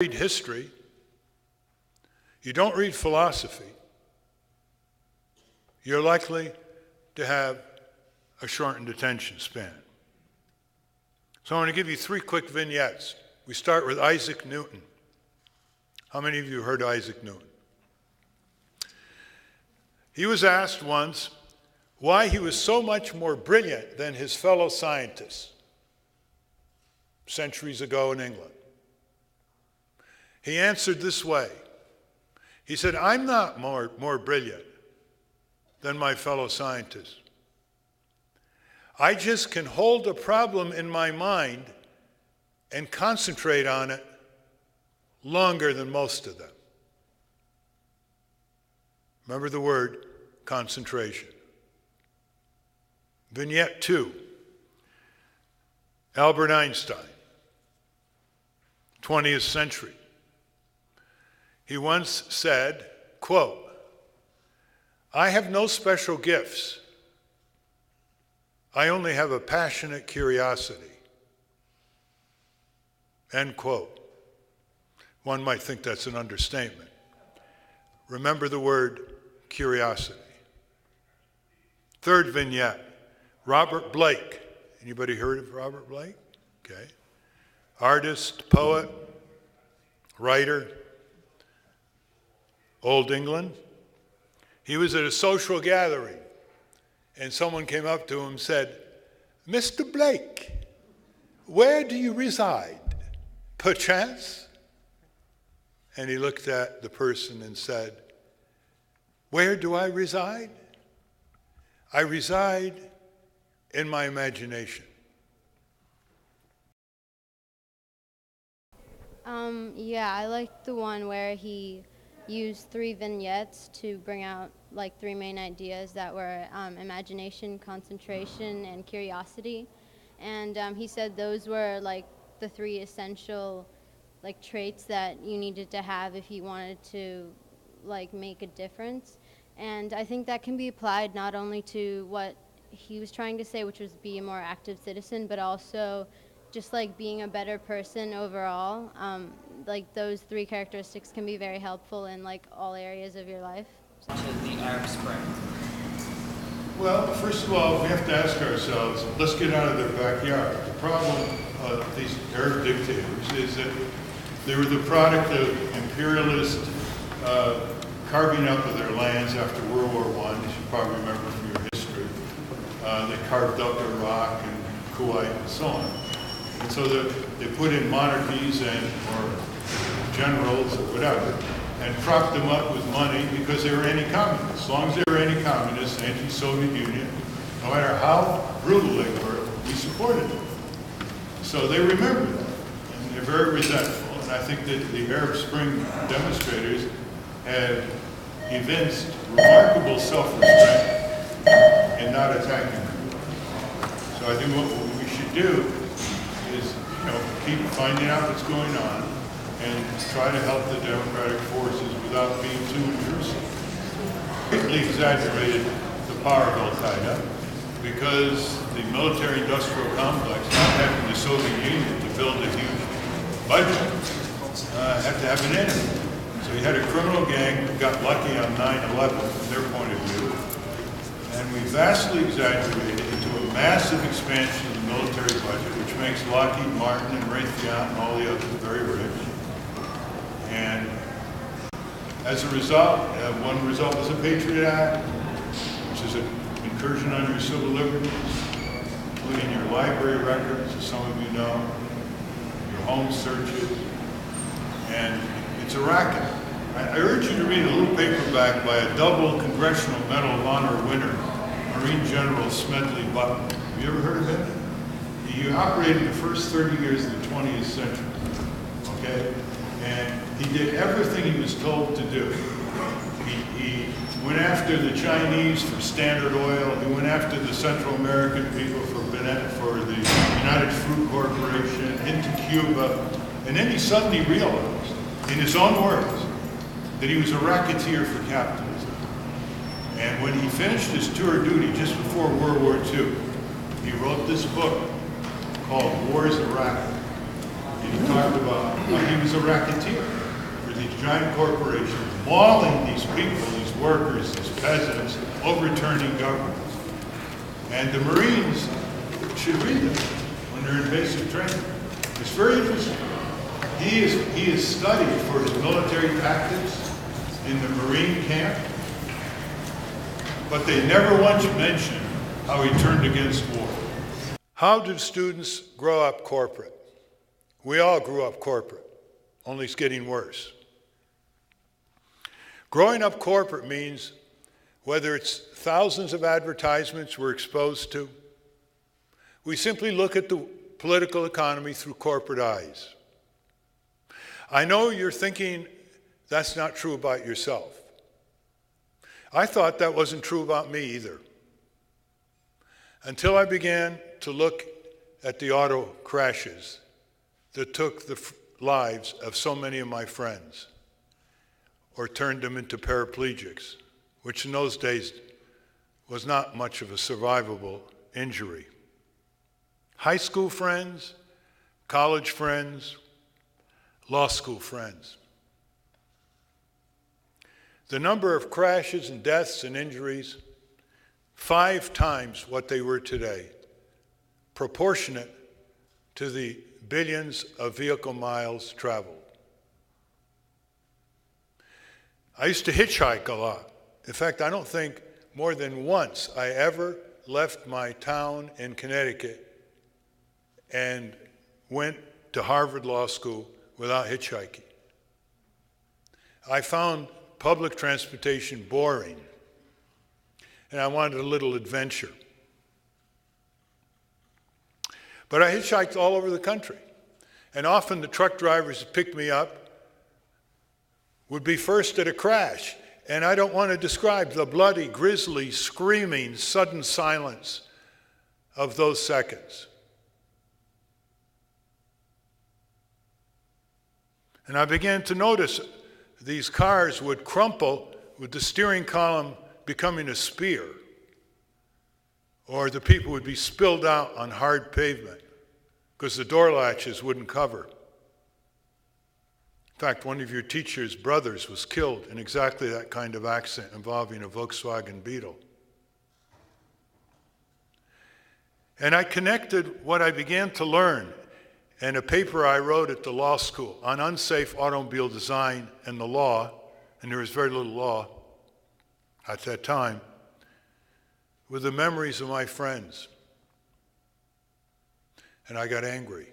Read history, you don't read philosophy, you're likely to have a shortened attention span. So I'm going to give you 3 quick vignettes. We start with Isaac Newton. How many of you heard Isaac Newton? He was asked once why he was so much more brilliant than his fellow scientists centuries ago in England. He answered this way. He said, I'm not more brilliant than my fellow scientists. I just can hold a problem in my mind and concentrate on it longer than most of them. Remember the word concentration. Vignette 2, Albert Einstein, 20th century. He once said, quote, I have no special gifts. I only have a passionate curiosity. End quote. One might think that's an understatement. Remember the word curiosity. 3rd vignette, Robert Blake. Anybody heard of Robert Blake? Okay. Artist, poet, writer, Old England. He was at a social gathering, and someone came up to him and said, Mr. Blake, where do you reside? Perchance? And he looked at the person and said, where do I reside? I reside in my imagination. Yeah, I liked the one where he used 3 vignettes to bring out like 3 main ideas that were imagination, concentration, and curiosity. And he said those were like the 3 essential like traits that you needed to have if you wanted to like make a difference. And I think that can be applied not only to what he was trying to say, which was be a more active citizen, but also just like being a better person overall. Like those 3 characteristics can be very helpful in like all areas of your life. To the Arab Spring. Well, first of all, we have to ask ourselves, let's get out of their backyard. The problem of these Arab dictators is that they were the product of imperialist carving up of their lands after World War I, as you probably remember from your history. They carved up Iraq and Kuwait and so on. And so they put in monarchies or generals or whatever, and propped them up with money because they were anti-communist. As long as they were anti-communist, anti-Soviet Union, no matter how brutal they were, we supported them. So they remember that, and they're very resentful. And I think that the Arab Spring demonstrators had evinced remarkable self-restraint in not attacking them. So I think what we should do is, keep finding out what's going on and try to help the democratic forces without being too intrusive. Greatly exaggerated the power of Al-Qaeda because the military-industrial complex, not having the Soviet Union to build a huge budget, had to have an enemy. So you had a criminal gang that got lucky on 9/11 from their point of view, and we vastly exaggerated into a massive expansion of the military budget, which makes Lockheed Martin and Raytheon and all the others very rich. And as a result, one result was the Patriot Act, which is an incursion on your civil liberties, including your library records, as some of you know, your home searches, and it's a racket. I urge you to read a little paperback by a double Congressional Medal of Honor winner, Marine General Smedley Button. Have you ever heard of him? He operated the first 30 years of the 20th century, okay? And he did everything he was told to do. He went after the Chinese for Standard Oil. He went after the Central American people for the United Fruit Corporation, into Cuba. And then he suddenly realized, in his own words, that he was a racketeer for capitalism. And when he finished his tour of duty just before World War II, he wrote this book called Wars of Racket. and he talked about how he was a racketeer for these giant corporations, mauling these people, these workers, these peasants, overturning governments. And the Marines should read them when they're in basic training. It's very interesting. He is studied for his military tactics in the Marine camp, but they never once mention how he turned against war. How do students grow up corporate? We all grew up corporate, only it's getting worse. Growing up corporate means whether it's thousands of advertisements we're exposed to, we simply look at the political economy through corporate eyes. I know you're thinking that's not true about yourself. I thought that wasn't true about me either, until I began to look at the auto crashes that took the lives of so many of my friends or turned them into paraplegics, which in those days was not much of a survivable injury. High school friends, college friends, law school friends. The number of crashes and deaths and injuries, 5 times what they were today, proportionate to the billions of vehicle miles traveled. I used to hitchhike a lot. In fact, I don't think more than once I ever left my town in Connecticut and went to Harvard Law School without hitchhiking. I found public transportation boring, and I wanted a little adventure. But I hitchhiked all over the country, and often the truck drivers that picked me up would be first at a crash, and I don't want to describe the bloody, grisly, screaming, sudden silence of those seconds. And I began to notice these cars would crumple with the steering column becoming a spear, or the people would be spilled out on hard pavement because the door latches wouldn't cover. In fact, one of your teacher's brothers was killed in exactly that kind of accident involving a Volkswagen Beetle. And I connected what I began to learn in a paper I wrote at the law school on unsafe automobile design and the law, and there was very little law at that time, with the memories of my friends. And I got angry.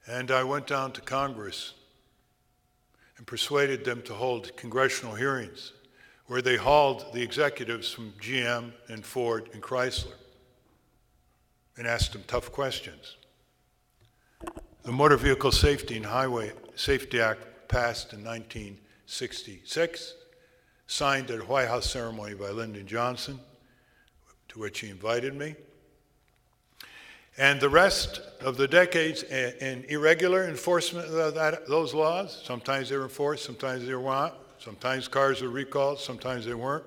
And I went down to Congress and persuaded them to hold congressional hearings where they hauled the executives from GM and Ford and Chrysler and asked them tough questions. The Motor Vehicle Safety and Highway Safety Act passed in 1966, signed at a White House ceremony by Lyndon Johnson, to which he invited me. And the rest of the decades in irregular enforcement of those laws, sometimes they were enforced, sometimes they were not, sometimes cars were recalled, sometimes they weren't,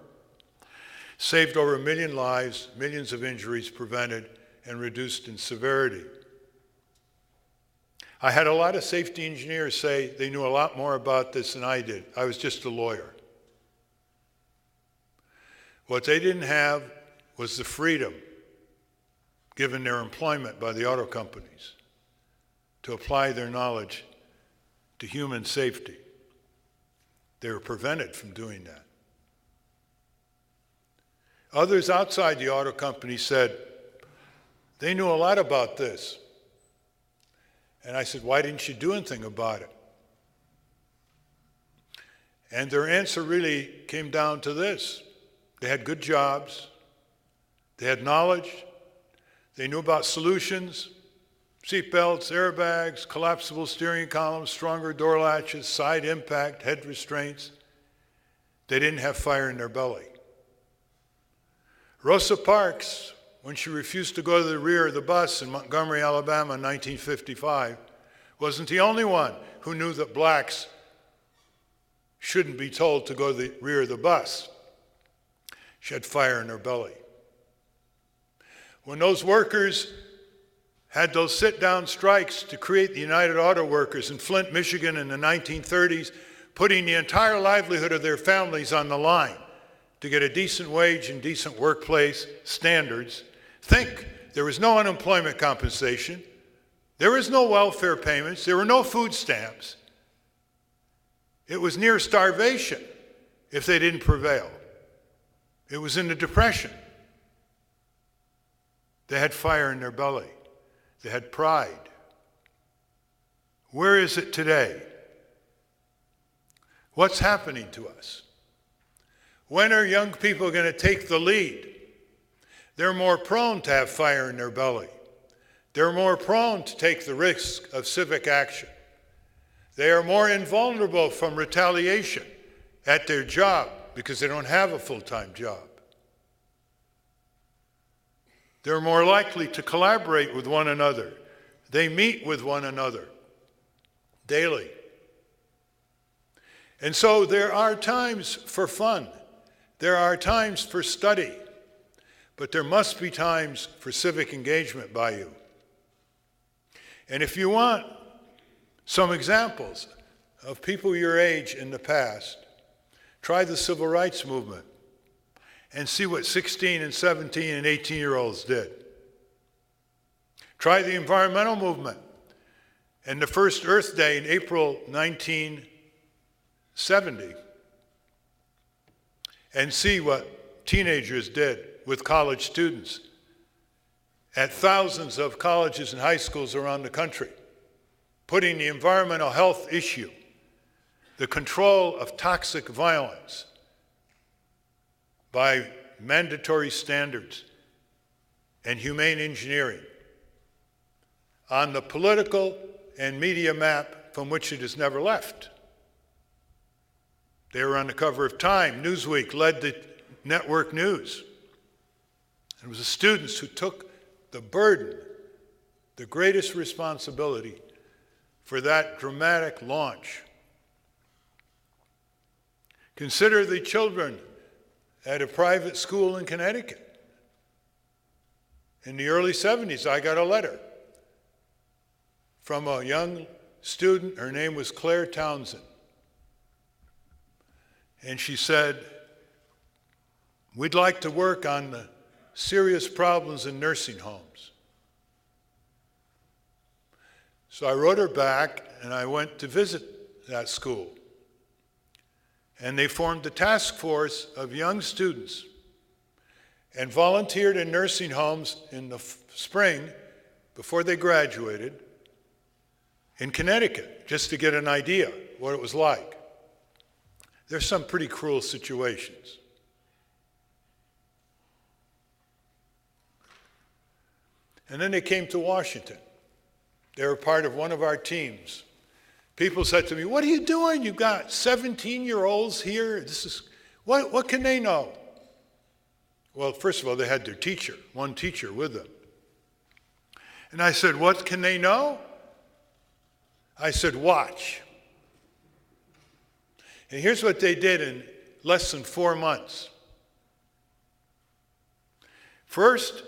saved over 1 million lives, millions of injuries prevented, and reduced in severity. I had a lot of safety engineers say they knew a lot more about this than I did. I was just a lawyer. What they didn't have was the freedom, given their employment by the auto companies, to apply their knowledge to human safety. They were prevented from doing that. Others outside the auto company said they knew a lot about this. And I said, why didn't you do anything about it? And their answer really came down to this. They had good jobs. They had knowledge. They knew about solutions, seatbelts, airbags, collapsible steering columns, stronger door latches, side impact, head restraints. They didn't have fire in their belly. Rosa Parks, when she refused to go to the rear of the bus in Montgomery, Alabama in 1955, wasn't the only one who knew that blacks shouldn't be told to go to the rear of the bus. She had fire in her belly. When those workers had those sit-down strikes to create the United Auto Workers in Flint, Michigan in the 1930s, putting the entire livelihood of their families on the line to get a decent wage and decent workplace standards, think there was no unemployment compensation, there was no welfare payments, there were no food stamps. It was near starvation if they didn't prevail. It was in the Depression. They had fire in their belly. They had pride. Where is it today? What's happening to us? When are young people going to take the lead? They're more prone to have fire in their belly. They're more prone to take the risk of civic action. They are more invulnerable from retaliation at their job because they don't have a full-time job. They're more likely to collaborate with one another. They meet with one another daily. And so there are times for fun. There are times for study. But there must be times for civic engagement by you. And if you want some examples of people your age in the past, try the civil rights movement and see what 16 and 17 and 18-year-olds did. Try the environmental movement and the first Earth Day in April 1970 and see what teenagers did with college students at thousands of colleges and high schools around the country, putting the environmental health issue, the control of toxic violence, by mandatory standards and humane engineering on the political and media map from which it has never left. They were on the cover of Time. Newsweek led the network news. It was the students who took the burden, the greatest responsibility for that dramatic launch. Consider the children at a private school in Connecticut. In the early 70s, I got a letter from a young student. Her name was Claire Townsend. And she said, "We'd like to work on the serious problems in nursing homes." So I wrote her back, and I went to visit that school. And they formed a task force of young students and volunteered in nursing homes in the spring before they graduated in Connecticut, just to get an idea what it was like. There's some pretty cruel situations. And then they came to Washington. They were part of one of our teams. People said to me, "What are you doing? You've got 17-year-olds here. What can they know?" Well, first of all, they had their teacher, one teacher with them. And I said, "What can they know?" I said, "Watch." And here's what they did in less than 4 months. First,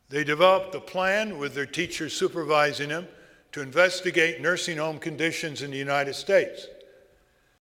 they developed a plan with their teachers supervising them to investigate nursing home conditions in the United States.